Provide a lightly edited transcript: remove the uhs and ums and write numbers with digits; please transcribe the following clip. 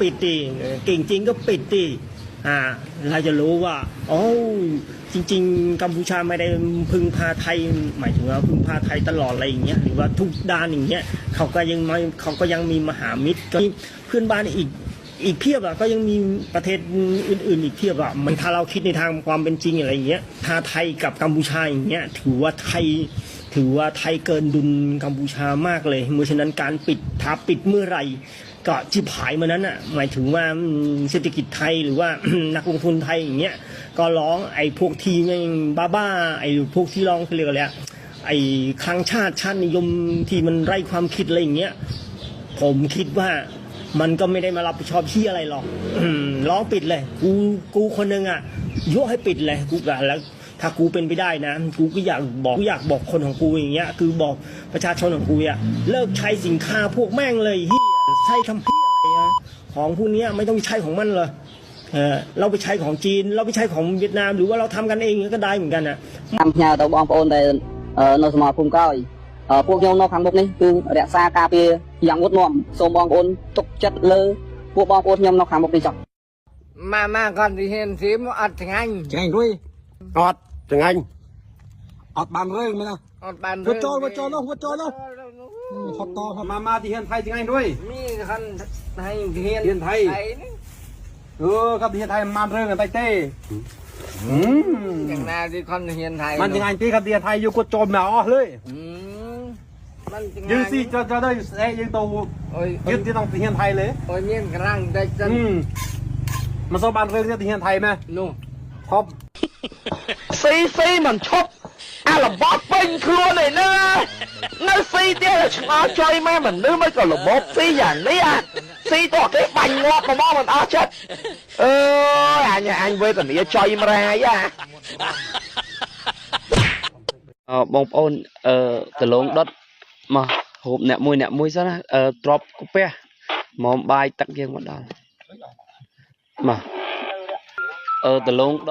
ปิดดิเก่งจริงก็ปิดดิเราจะรู้ว่าโอ้จริงๆกัมพูชาไม่ได้พึ่งพาไทยหมายถึงว่าพึ่งพาไทยตลอดอะไรอย่างเงี้ยหรือว่าทุกด้านอย่างเงี้ยเขาก็ยังมีมหามิตรก็เพื่อนบ้านอีกเพียบอ่ะก็ยังมีประเทศอื่นๆอีกเพียบอ่ะมันถ้าเราคิดในทางความเป็นจริงอะไรอย่างเงี้ยถ้าไทยกับกัมพูชาอย่างเงี้ยถือว่าไทยเกินดุลกัมพูชามากเลยเพราะฉะนั้นการปิดเมื่อไหร่ก็จิบหายมานั้นอ่ะหมายถึงว่าเศรษฐกิจไทยหรือว่า นักลงทุนไทยอย่างเงี้ยก็ร้องไอ้พวกที่บ้าไอ้พวกที่ร้องเขาเรียกอะไรอะไอ้คลังชาตินิยมที่มันไร้ความคิดอะไรอย่างเงี้ยผมคิดว่ามันก็ไม่ได้มารับผิดชอบที่อะไรหรอกร้องปิดเลยกูคนนึงอ่ะยกให้ปิดเลยกูกะแล้วถ้ากูเป็นไปได้นะกูก็อยากบอกคนของกูอย่างเงี้ยคือบอกประชาชนของกูอ่ะเลิกใช้สินค้าพวกแม่งเลยเฮียใช้ทำเฮียอะไรนะของพวกนี้ไม่ต้องใช้ของมันเลยเราไปใช้ของจีนเราไปใช้ของเวียดนามหรือว่าเราทำกันเองก็ได้เหมือนกันนะทำยาตัวบองโอนแต่นสมอภูมิก้อยพวกโยมนกขังบกนี่คือเรียกซากาเปียอย่างงดงามสมบองโอนตกจัดเลยพวกบองโอนโยมนกขังบกนี่จับมาก่อนที่เห็นสีมันอัดยังไงด้วยอดจังไงอดบานเรื่องมั้ยนะอัดบานวัดโจเนาะวัดโจเนาะขอต่อมาที่เฮียนไทยจังไงด้วยมีคันให้เฮียนไทยครับเฮียนไทยมาเรื่องกันไปเต้อย่างนาที่คนเฮียนไทยมันยังไงที่ครับเฮียนไทยอยู่กดโจมหนาเลยยืนสิจะได้ยืนโตยืนที่ต้องเฮียนไทยเลยโอ้ยเมียนกำลังได้จันมาสอบานเรื่องที่เฮียนไทยไหมนู่ครับ ซีมันชกระบบเป็นครัวเลยนะนั่นซีเดียวชนะจอยแม่เหมือนนึกไม่ก็ระบบซีอย่างนี้ซีตัวที่ปันงอมาบ้ามันอาชัดanh với tận địa chơi mà ra á bông ôn từ lông đất mà hộp nẹt mùi sao drop cúp mà bài tặng riêng một đòn mà từ lông